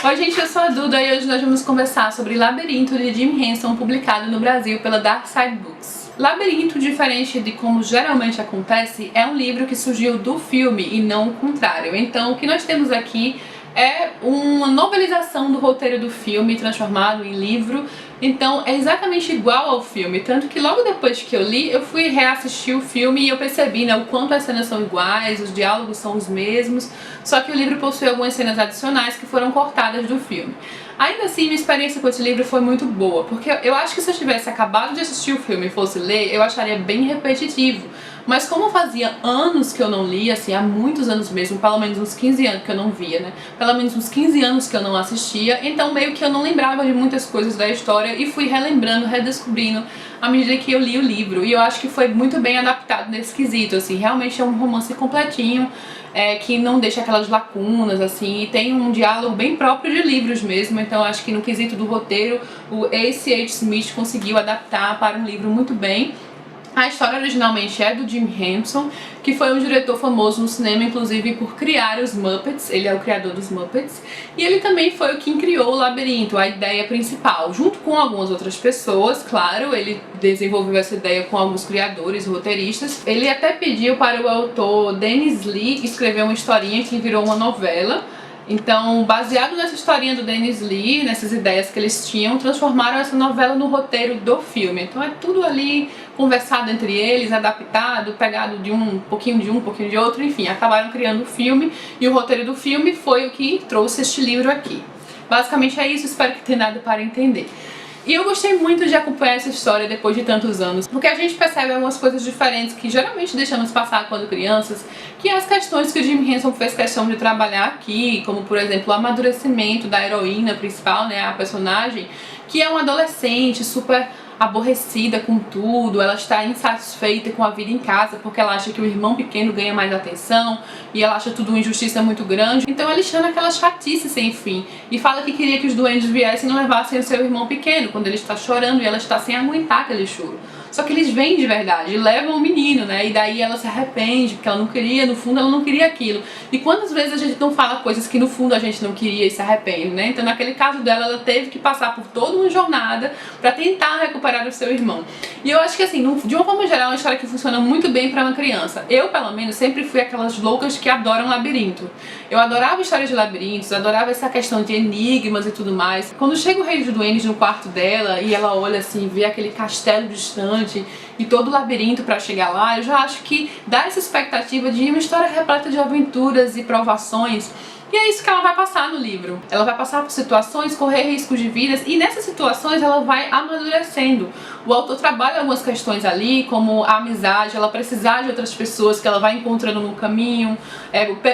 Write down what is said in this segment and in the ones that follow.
Oi gente, eu sou a Duda e hoje nós vamos conversar sobre Labirinto de Jim Henson, publicado no Brasil pela Dark Side Books. Labirinto, diferente de como geralmente acontece, é um livro que surgiu do filme e não o contrário. Então o que nós temos aqui é uma novelização do roteiro do filme transformado em livro. Então é exatamente igual ao filme, tanto que logo depois que eu li, eu fui reassistir o filme e eu percebi, né, o quanto as cenas são iguais, os diálogos são os mesmos, só que o livro possui algumas cenas adicionais que foram cortadas do filme. Ainda assim, minha experiência com esse livro foi muito boa, porque eu acho que se eu tivesse acabado de assistir o filme e fosse ler, eu acharia bem repetitivo. Mas como fazia anos que eu não lia, assim, há muitos anos mesmo, pelo menos uns 15 anos que eu não via, né? Pelo menos uns 15 anos que eu não assistia, então meio que eu não lembrava de muitas coisas da história e fui relembrando, redescobrindo à medida que eu li o livro. E eu acho que foi muito bem adaptado nesse quesito, assim, realmente é um romance completinho, que não deixa aquelas lacunas, assim, e tem um diálogo bem próprio de livros mesmo, então acho que no quesito do roteiro, o A.C.H. Smith conseguiu adaptar para um livro muito bem. A história originalmente é do Jim Henson, que foi um diretor famoso no cinema, inclusive por criar os Muppets. Ele é o criador dos Muppets. E ele também foi quem criou o Labirinto, a ideia principal, junto com algumas outras pessoas, claro. Ele desenvolveu essa ideia com alguns criadores, roteiristas. Ele até pediu para o autor Dennis Lee escrever uma historinha que virou uma novela. Então, baseado nessa historinha do Dennis Lee, nessas ideias que eles tinham, transformaram essa novela no roteiro do filme. Então é tudo ali conversado entre eles, adaptado, pegado de um pouquinho de outro, enfim, acabaram criando o filme e o roteiro do filme foi o que trouxe este livro aqui. Basicamente é isso, espero que tenha dado para entender. E eu gostei muito de acompanhar essa história depois de tantos anos, porque a gente percebe algumas coisas diferentes que geralmente deixamos passar quando crianças, que é as questões que o Jim Henson fez questão de trabalhar aqui, como por exemplo o amadurecimento da heroína principal, né, a personagem, que é uma adolescente super aborrecida com tudo, ela está insatisfeita com a vida em casa porque ela acha que o irmão pequeno ganha mais atenção e ela acha tudo uma injustiça muito grande. Então ela chama aquelas chatices sem fim e fala que queria que os duendes viessem e não levassem o seu irmão pequeno quando ele está chorando e ela está sem aguentar aquele choro. Só que eles vêm de verdade, levam o menino, né? E daí ela se arrepende, porque ela não queria, no fundo ela não queria aquilo. E quantas vezes a gente não fala coisas que no fundo a gente não queria e se arrepende, né? Então naquele caso dela, ela teve que passar por toda uma jornada pra tentar recuperar o seu irmão. E eu acho que assim, de uma forma geral, é uma história que funciona muito bem pra uma criança. Eu, pelo menos, sempre fui aquelas loucas que adoram labirinto. Eu adorava histórias de labirintos, adorava essa questão de enigmas e tudo mais. Quando chega o rei dos duendes no quarto dela e ela olha assim, vê aquele castelo distante e todo o labirinto para chegar lá, eu já acho que dá essa expectativa de uma história repleta de aventuras e provações. E é isso que ela vai passar no livro. Ela vai passar por situações, correr riscos de vidas, e nessas situações ela vai amadurecendo. O autor trabalha algumas questões ali, como a amizade, ela precisar de outras pessoas que ela vai encontrando no caminho,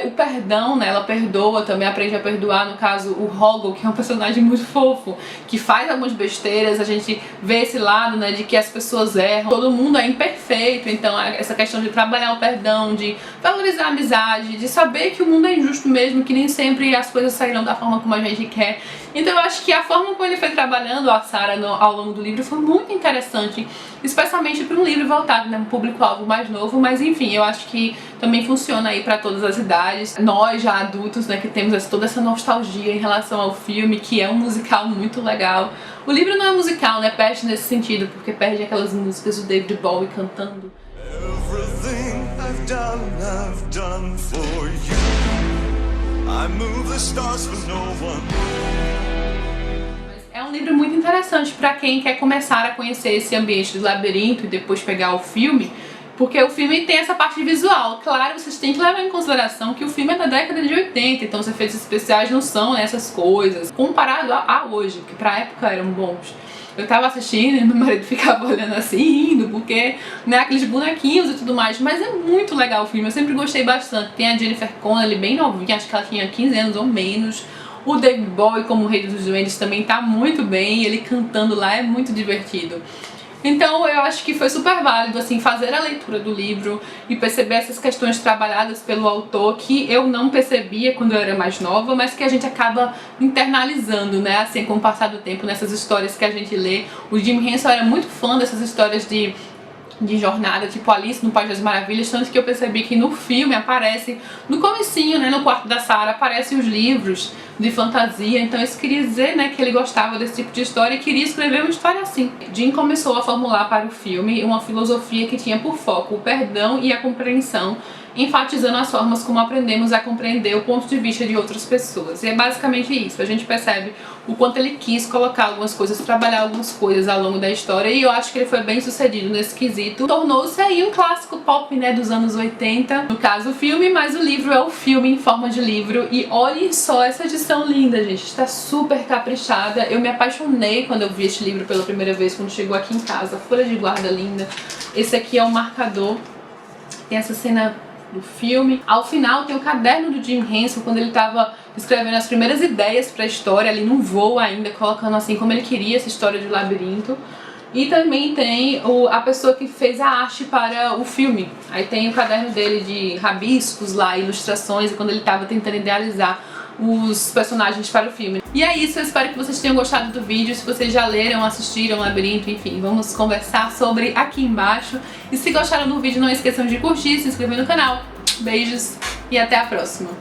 o perdão, né? Ela perdoa, também aprende a perdoar, no caso o Hoggle, que é um personagem muito fofo, que faz algumas besteiras, a gente vê esse lado, né, de que as pessoas erram, todo mundo é imperfeito, então essa questão de trabalhar o perdão, de valorizar a amizade, de saber que o mundo é injusto mesmo, que nem sempre as coisas sairão da forma como a gente quer. Então eu acho que a forma como ele foi trabalhando a Sarah ao longo do livro foi muito interessante, especialmente para um livro voltado, né, um público-alvo mais novo, mas enfim, eu acho que também funciona aí para todas as idades. Nós já adultos, né, que temos toda essa nostalgia em relação ao filme, que é um musical muito legal. O livro não é musical, né, perde nesse sentido, porque perde aquelas músicas do David Bowie cantando. Everything I've done for you. I move the stars for no one. É um livro muito interessante para quem quer começar a conhecer esse ambiente do labirinto e depois pegar o filme, porque o filme tem essa parte visual. Claro, vocês têm que levar em consideração que o filme é da década de 80, então os efeitos especiais não são essas coisas, comparado a hoje, que pra época eram bons. Eu tava assistindo e meu marido ficava olhando assim, rindo, porque, né, aqueles bonequinhos e tudo mais, mas é muito legal o filme, eu sempre gostei bastante. Tem a Jennifer Connelly bem novinha, acho que ela tinha 15 anos ou menos. O David Bowie como Rei dos Duendes também tá muito bem, ele cantando lá é muito divertido. Então eu acho que foi super válido assim fazer a leitura do livro e perceber essas questões trabalhadas pelo autor que eu não percebia quando eu era mais nova, mas que a gente acaba internalizando, né, assim, com o passar do tempo nessas histórias que a gente lê. O Jim Henson era muito fã dessas histórias de de jornada, tipo Alice no País das Maravilhas, tanto que eu percebi que no filme aparece, no comecinho, né, no quarto da Sarah, aparecem os livros de fantasia, então isso queria dizer, né, que ele gostava desse tipo de história e queria escrever uma história assim. Jim começou a formular para o filme uma filosofia que tinha por foco o perdão e a compreensão, enfatizando as formas como aprendemos a compreender o ponto de vista de outras pessoas. E é basicamente isso, a gente percebe o quanto ele quis colocar algumas coisas, trabalhar algumas coisas ao longo da história, e eu acho que ele foi bem sucedido nesse quesito. Tornou-se aí um clássico pop, né, dos anos 80, no caso o filme, mas o livro é o filme em forma de livro, e olhem só essa edição linda, gente, está super caprichada. Eu me apaixonei quando eu vi este livro pela primeira vez, quando chegou aqui em casa, folha de guarda linda. Esse aqui é o marcador, tem essa cena do filme. Ao final tem o caderno do Jim Henson, quando ele estava escrevendo as primeiras ideias para a história, ali num voo ainda, colocando assim como ele queria essa história de labirinto. E também tem a pessoa que fez a arte para o filme. Aí tem o caderno dele de rabiscos lá, ilustrações, quando ele estava tentando idealizar os personagens para o filme. E é isso, eu espero que vocês tenham gostado do vídeo. Se vocês já leram, assistiram Labirinto, enfim, vamos conversar sobre aqui embaixo. E se gostaram do vídeo, não esqueçam de curtir, se inscrever no canal. Beijos e até a próxima!